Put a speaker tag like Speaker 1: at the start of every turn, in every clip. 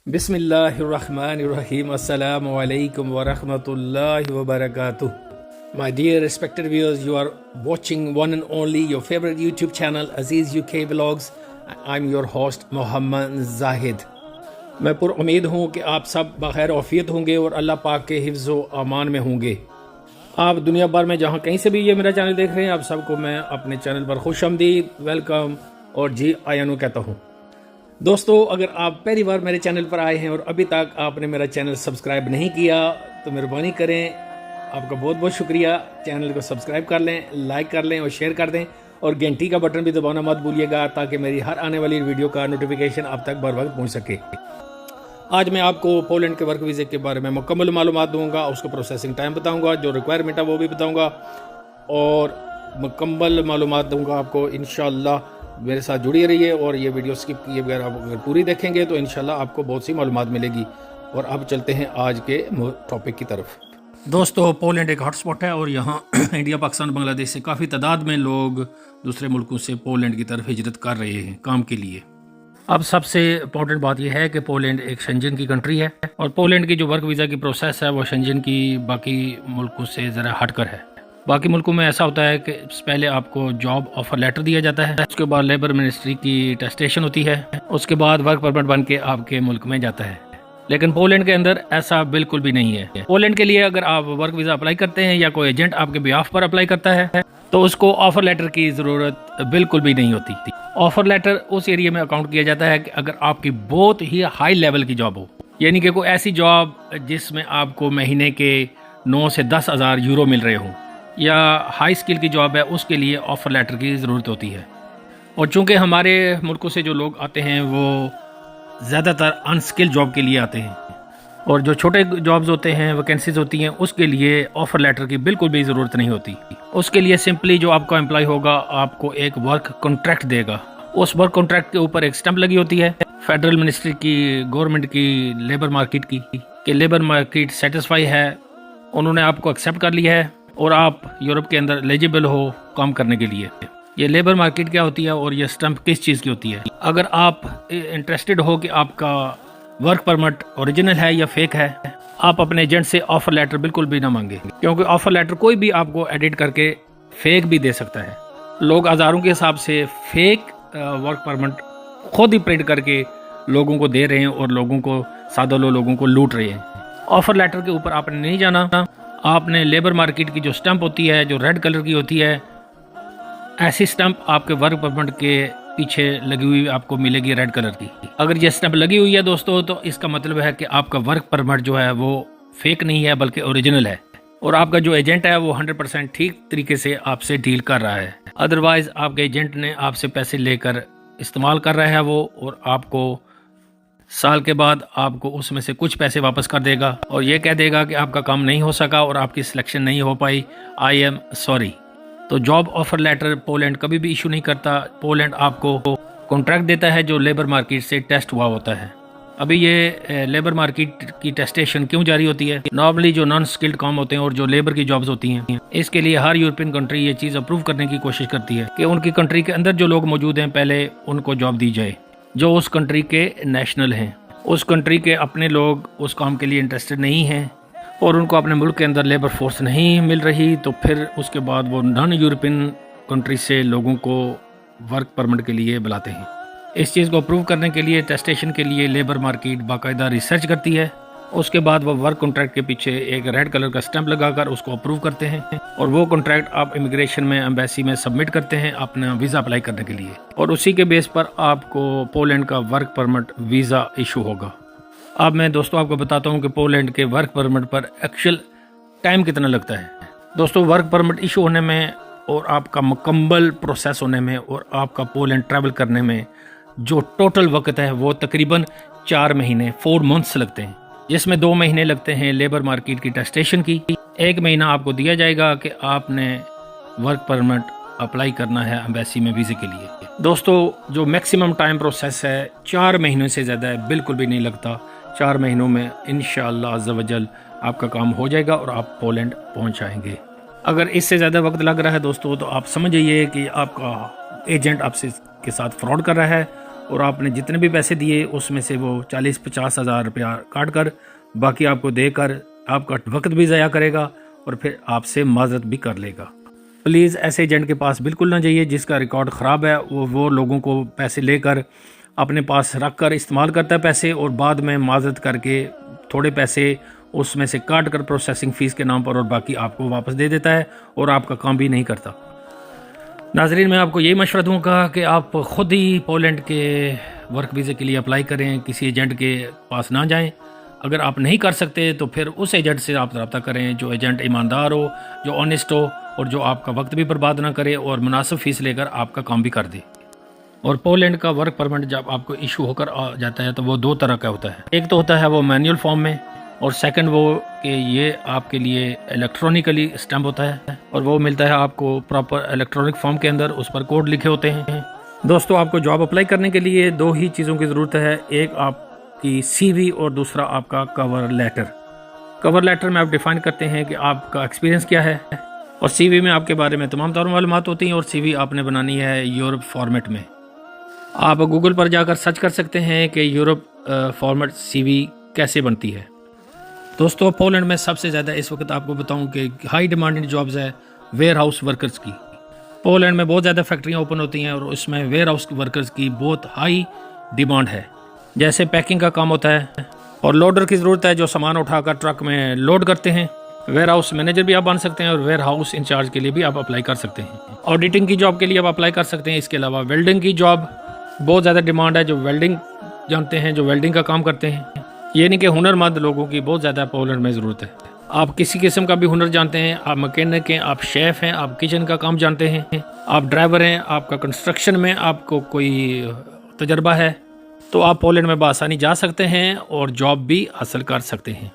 Speaker 1: बिस्मिल्लाहिर्रहमानिर्रहीम। अस्सलामु अलैकुम वरहमतुल्लाहि वबरकातुह। My dear respected viewers, you are watching one and only your favorite YouTube channel Aziz UK Vlogs. I'm your host Mohammad Zahid. मैं पुरुमीद हूँ कि आप सब बखैर औफियत होंगे और अल्लाह पाक के हिफ्ज़ व अमान में होंगे। आप दुनिया भर में जहाँ कहीं से भी ये मेरा चैनल देख रहे हैं, आप सबको मैं अपने चैनल पर खुशामदीद, वेलकम और जी आयानू कहता हूँ। दोस्तों, अगर आप पहली बार मेरे चैनल पर आए हैं और अभी तक आपने मेरा चैनल सब्सक्राइब नहीं किया तो मेहरबानी करें, आपका बहुत बहुत शुक्रिया। चैनल को सब्सक्राइब कर लें, लाइक कर लें और शेयर कर दें और घंटी का बटन भी दबाना मत भूलिएगा ताकि मेरी हर आने वाली वीडियो का नोटिफिकेशन आप तक बर वक्त पहुँच सके। आज मैं आपको पोलैंड के वर्क वीज़े के बारे में मुकम्मल मालूमात दूंगा, उसको प्रोसेसिंग टाइम बताऊंगा, जो रिक्वायरमेंट है वो भी बताऊंगा और मुकम्मल मालूमात दूंगा आपको। इंशाल्लाह मेरे साथ जुड़े रहिए और ये वीडियो स्किप किए बगैर आप अगर पूरी देखेंगे तो इंशाल्लाह आपको बहुत सी मालूमात मिलेगी। और अब चलते हैं आज के टॉपिक की तरफ। दोस्तों, पोलैंड एक हॉटस्पॉट है और यहाँ इंडिया, पाकिस्तान, बांग्लादेश से काफ़ी तादाद में लोग दूसरे मुल्कों से पोलैंड की तरफ हिजरत कर रहे हैं काम के लिए। अब सबसे इम्पोर्टेंट बात यह है कि पोलैंड एक शेंजन की कंट्री है और पोलैंड की जो वर्क वीज़ा की प्रोसेस है वो शेंजन की बाकी मुल्कों से ज़रा हटकर है। बाकी मुल्कों में ऐसा होता है कि पहले आपको जॉब ऑफर लेटर दिया जाता है, उसके बाद लेबर मिनिस्ट्री की टेस्टेशन होती है, उसके बाद वर्क परमिट बन के आपके मुल्क में जाता है। लेकिन पोलैंड के अंदर ऐसा बिल्कुल भी नहीं है। पोलैंड के लिए अगर आप वर्क वीज़ा अप्लाई करते हैं या कोई एजेंट आपके बिहाफ पर अप्लाई करता है तो उसको ऑफर लेटर की ज़रूरत बिल्कुल भी नहीं होती। ऑफर लेटर उस एरिया में अकाउंट किया जाता है कि अगर आपकी बहुत ही हाई लेवल की जॉब हो, यानी कि कोई ऐसी जॉब जिसमें आपको महीने के 9 से 10 हज़ार यूरो मिल रहे हों या हाई स्किल की जॉब है, उसके लिए ऑफ़र लेटर की ज़रूरत होती है। और चूँकि हमारे मुल्कों से जो लोग आते हैं वो ज़्यादातर अनस्किल जॉब के लिए आते हैं और जो छोटे जॉब्स होते हैं, वैकेंसीज होती हैं, उसके लिए ऑफ़र लेटर की बिल्कुल भी ज़रूरत नहीं होती। उसके लिए सिंपली जो आपका एम्प्लॉय होगा आपको एक वर्क कॉन्ट्रैक्ट देगा। उस वर्क कॉन्ट्रैक्ट के ऊपर एक स्टैंप लगी होती है फेडरल मिनिस्ट्री की, गवर्नमेंट की, लेबर मार्केट की, कि लेबर मार्केट सेटिस्फाई है, उन्होंने आपको एक्सेप्ट कर लिया है और आप यूरोप के अंदर एलिजिबल हो काम करने के लिए। ये लेबर मार्केट क्या होती है और ये स्टैंप किस चीज़ की होती है? अगर आप इंटरेस्टेड हो कि आपका वर्क परमिट ओरिजिनल है या फेक है, आप अपने एजेंट से ऑफर लेटर बिल्कुल भी ना मांगे, क्योंकि ऑफर लेटर कोई भी आपको एडिट करके फेक भी दे सकता है। लोग हज़ारों के हिसाब से फेक वर्क परमिट खुद ही प्रिंट करके लोगों को दे रहे हैं और लोगों को, सादा लोगों को लूट रहे हैं। ऑफर लेटर के ऊपर आपने नहीं जाना, आपने लेबर मार्केट की जो स्टैंप होती है, जो रेड कलर की होती है, ऐसी स्टैंप आपके वर्क परमिट के पीछे लगी हुई आपको मिलेगी रेड कलर की। अगर ये स्टैंप लगी हुई है दोस्तों, तो इसका मतलब है कि आपका वर्क परमिट जो है वो फेक नहीं है बल्कि ओरिजिनल है और आपका जो एजेंट है वो 100% ठीक तरीके से आपसे डील कर रहा है। अदरवाइज आपके एजेंट ने आपसे पैसे लेकर इस्तेमाल कर रहा है वो, और आपको साल के बाद आपको उसमें से कुछ पैसे वापस कर देगा और ये कह देगा कि आपका काम नहीं हो सका और आपकी सिलेक्शन नहीं हो पाई, आई एम सॉरी। तो जॉब ऑफर लेटर पोलैंड कभी भी इशू नहीं करता। पोलैंड आपको कॉन्ट्रैक्ट देता है जो लेबर मार्केट से टेस्ट हुआ होता है। अभी ये लेबर मार्केट की टेस्टेशन क्यों जारी होती है? नॉर्मली जो नॉन स्किल्ड काम होते हैं और जो लेबर की जॉब्स होती हैं, इसके लिए हर यूरोपियन कंट्री ये चीज़ अप्रूव करने की कोशिश करती है कि उनकी कंट्री के अंदर जो लोग मौजूद हैं पहले उनको जॉब दी जाए, जो उस कंट्री के नेशनल हैं। उस कंट्री के अपने लोग उस काम के लिए इंटरेस्टेड नहीं हैं और उनको अपने मुल्क के अंदर लेबर फोर्स नहीं मिल रही, तो फिर उसके बाद वो नॉन यूरोपियन कंट्री से लोगों को वर्क परमिट के लिए बुलाते हैं। इस चीज़ को अप्रूव करने के लिए, टेस्टेशन के लिए लेबर मार्केट बाकायदा रिसर्च करती है। उसके बाद वो वर्क कॉन्ट्रैक्ट के पीछे एक रेड कलर का स्टैंप लगाकर उसको अप्रूव करते हैं और वो कॉन्ट्रैक्ट आप इमिग्रेशन में, एम्बेसी में सबमिट करते हैं अपना वीज़ा अप्लाई करने के लिए और उसी के बेस पर आपको पोलैंड का वर्क परमिट वीज़ा इशू होगा। अब मैं दोस्तों आपको बताता हूँ कि पोलैंड के वर्क परमिट पर एक्चुअल टाइम कितना लगता है। दोस्तों, वर्क परमिट इशू होने में और आपका मुकम्मल प्रोसेस होने में और आपका पोलैंड ट्रैवल करने में जो टोटल वक्त है वो तकरीबन 4 महीने 4 मंथ्स लगते हैं, जिसमें 2 महीने लगते हैं लेबर मार्केट की टेस्टेशन की। 1 महीना आपको दिया जाएगा कि आपने वर्क परमिट अप्लाई करना है एम्बेसी में वीज़े के लिए। दोस्तों, जो मैक्सिमम टाइम प्रोसेस है 4 महीनों से ज़्यादा है, बिल्कुल भी नहीं लगता। 4 महीनों में इंशाअल्लाह अज़्ज़ व जल आपका काम हो जाएगा और आप पोलैंड पहुंच जाएंगे। अगर इससे ज़्यादा वक्त लग रहा है दोस्तों, तो आप समझ जाइए कि आपका एजेंट आपसे के साथ फ्रॉड कर रहा है और आपने जितने भी पैसे दिए उसमें से वो 40-50 हज़ार रुपया काट कर बाकी आपको देकर आपका वक्त भी ज़ाया करेगा और फिर आपसे माजरत भी कर लेगा। प्लीज़ ऐसे एजेंट के पास बिल्कुल ना जाइए जिसका रिकॉर्ड ख़राब है। वो लोगों को पैसे लेकर अपने पास रख कर इस्तेमाल करता है पैसे, और बाद में माजरत करके थोड़े पैसे उसमें से काट कर प्रोसेसिंग फ़ीस के नाम पर और बाकी आपको वापस दे देता है और आपका काम भी नहीं करता। नाज़रीन, मैं आपको यही मशवरा दूंगा कि आप ख़ुद ही पोलैंड के वर्क वीज़े के लिए अप्लाई करें, किसी एजेंट के पास ना जाएं। अगर आप नहीं कर सकते तो फिर उस एजेंट से आप रब्ता करें जो एजेंट ईमानदार हो, जो ऑनेस्ट हो और जो आपका वक्त भी बर्बाद ना करे और मुनासिब फ़ीस लेकर आपका काम भी कर दे। और पोलैंड का वर्क परमिट जब आपको इशू होकर आ जाता है तो वो 2 तरह का होता है। एक तो होता है वो मैनुअल फॉर्म में, और सेकंड वो कि ये आपके लिए इलेक्ट्रॉनिकली स्टैम्प होता है और वो मिलता है आपको प्रॉपर इलेक्ट्रॉनिक फॉर्म के अंदर, उस पर कोड लिखे होते हैं। दोस्तों, आपको जॉब अप्लाई करने के लिए 2 ही चीज़ों की ज़रूरत है, एक आपकी CV और दूसरा आपका कवर लेटर। कवर लेटर में आप डिफाइन करते हैं कि आपका एक्सपीरियंस क्या है, और CV में आपके बारे में तमाम तरह मालूमात होती हैं, और CV आपने बनानी है यूरोप फॉर्मेट में। आप गूगल पर जाकर सर्च कर सकते हैं कि यूरोप फॉर्मेट CV कैसे बनती है। दोस्तों, पोलैंड में सबसे ज़्यादा इस वक्त आपको बताऊं कि हाई डिमांडेड जॉब्स है वेयर हाउस वर्कर्स की। पोलैंड में बहुत ज़्यादा फैक्ट्रियां ओपन होती हैं और उसमें वेयर हाउस वर्कर्स की बहुत हाई डिमांड है। जैसे पैकिंग का काम होता है और लोडर की ज़रूरत है जो सामान उठाकर ट्रक में लोड करते हैं। वेयर हाउस मैनेजर भी आप बन सकते हैं और वेयर हाउस इंचार्ज के लिए भी आप अप्लाई कर सकते हैं। ऑडिटिंग की जॉब के लिए आप अप्लाई कर सकते हैं। इसके अलावा वेल्डिंग की जॉब बहुत ज़्यादा डिमांड है, जो वेल्डिंग जानते हैं, जो वेल्डिंग का काम करते हैं। ये नहीं कि हुनरमंद लोगों की बहुत ज़्यादा पोलैंड में ज़रूरत है। आप किसी किस्म का भी हुनर जानते हैं, आप मैकेनिक हैं, आप शेफ़ हैं, आप किचन का काम जानते हैं, आप ड्राइवर हैं, आपका कंस्ट्रक्शन में आपको कोई तजर्बा है, तो आप पोलैंड में बआसानी जा सकते हैं और जॉब भी हासिल कर सकते हैं।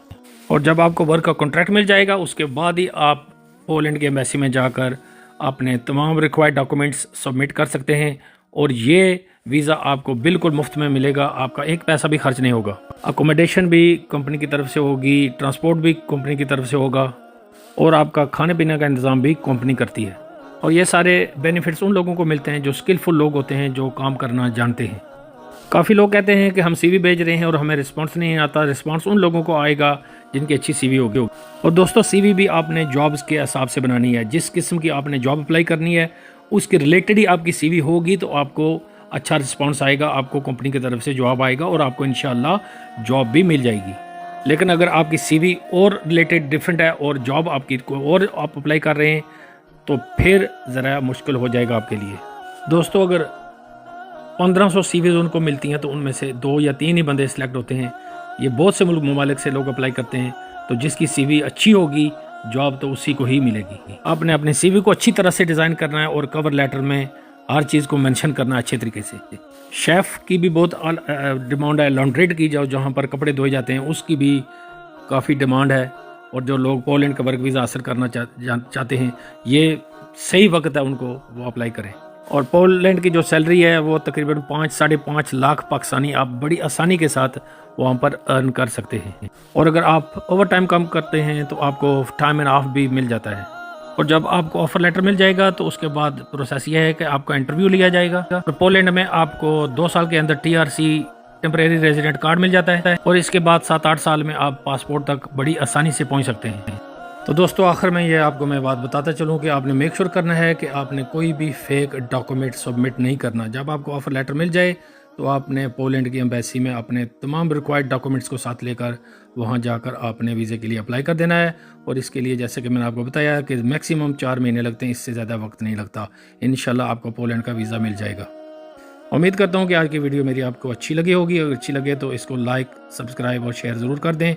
Speaker 1: और जब आपको वर्क का कॉन्ट्रैक्ट मिल जाएगा उसके बाद ही आप पोलैंड के एम्बेसी में जाकर अपने तमाम रिक्वायर्ड डॉक्यूमेंट्स सबमिट कर सकते हैं, और ये वीज़ा आपको बिल्कुल मुफ्त में मिलेगा। आपका एक पैसा भी खर्च नहीं होगा। अकोमोडेशन भी कंपनी की तरफ से होगी, ट्रांसपोर्ट भी कंपनी की तरफ से होगा, और आपका खाने पीने का इंतज़ाम भी कंपनी करती है। और ये सारे बेनिफिट्स उन लोगों को मिलते हैं जो स्किलफुल लोग होते हैं, जो काम करना जानते हैं। काफ़ी लोग कहते हैं कि हम CV भेज रहे हैं और हमें रिस्पांस नहीं आता। रिस्पांस उन लोगों को आएगा जिनकी अच्छी CV होगी। और दोस्तों, CV भी आपने जॉब्स के हिसाब से बनानी है। जिस किस्म की आपने जॉब अप्लाई करनी है उसके रिलेटेड ही आपकी CV होगी, तो आपको अच्छा रिस्पांस आएगा, आपको कंपनी की तरफ से जॉब आएगा और आपको इंशाल्लाह जॉब भी मिल जाएगी। लेकिन अगर आपकी CV और रिलेटेड डिफरेंट है और जॉब आपकी और आप अप्लाई कर रहे हैं तो फिर ज़रा मुश्किल हो जाएगा आपके लिए। दोस्तों, अगर 1500 CVs उनको मिलती हैं तो उनमें से 2 या 3 ही बंदे सिलेक्ट होते हैं। ये बहुत से ममालिक से लोग अप्लाई करते हैं, तो जिसकी CV अच्छी होगी जॉब तो उसी को ही मिलेगी। आपने अपने CV को अच्छी तरह से डिज़ाइन करना है और कवर लेटर में हर चीज़ को मेंशन करना अच्छे तरीके से। शेफ़ की भी बहुत डिमांड है। लॉन्ड्रेट की जहाँ पर कपड़े धोए जाते हैं उसकी भी काफ़ी डिमांड है। और जो लोग पोलैंड का वर्क वीज़ा हासिल करना चाहते हैं, ये सही वक्त है उनको वो अप्लाई करें। और पोलैंड की जो सैलरी है वो तकरीबन 5-5.5 लाख पाकिस्तानी आप बड़ी आसानी के साथ वहाँ पर अर्न कर सकते हैं। और अगर आप ओवर टाइम काम करते हैं तो आपको टाइम एंड ऑफ भी मिल जाता है। और जब आपको ऑफर लेटर मिल जाएगा तो उसके बाद प्रोसेस ये है कि आपका इंटरव्यू लिया जाएगा। तो पोलैंड में आपको 2 साल के अंदर TRC टेम्परेरी रेजिडेंट कार्ड मिल जाता है, और इसके बाद 7-8 साल में आप पासपोर्ट तक बड़ी आसानी से पहुंच सकते हैं। तो दोस्तों, आखिर में ये आपको मैं बात बताता चलूँ कि आपने मेक श्योर करना है कि आपने कोई भी फेक डॉक्यूमेंट सबमिट नहीं करना। जब आपको ऑफर लेटर मिल जाए तो आपने पोलैंड की एम्बेसी में अपने तमाम रिक्वायर्ड डॉक्यूमेंट्स को साथ लेकर वहां जाकर आपने वीज़े के लिए अप्लाई कर देना है। और इसके लिए जैसे कि मैंने आपको बताया कि मैक्सिमम 4 महीने लगते हैं, इससे ज़्यादा वक्त नहीं लगता। इंशाल्लाह आपको पोलैंड का वीज़ा मिल जाएगा। उम्मीद करता हूँ कि आज की वीडियो मेरी आपको अच्छी लगी होगी। अगर अच्छी लगे तो इसको लाइक, सब्सक्राइब और शेयर ज़रूर कर दें।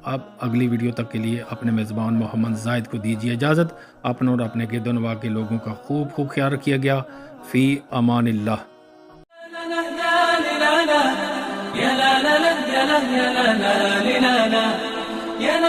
Speaker 1: अब अगली वीडियो तक के लिए अपने मेज़बान मोहम्मद जाहिद को दीजिए इजाज़त। अपने और अपने गिरदोनवा के लोगों का खूब ख्याल रखिए गया। फ़ी अमानिल्लाह।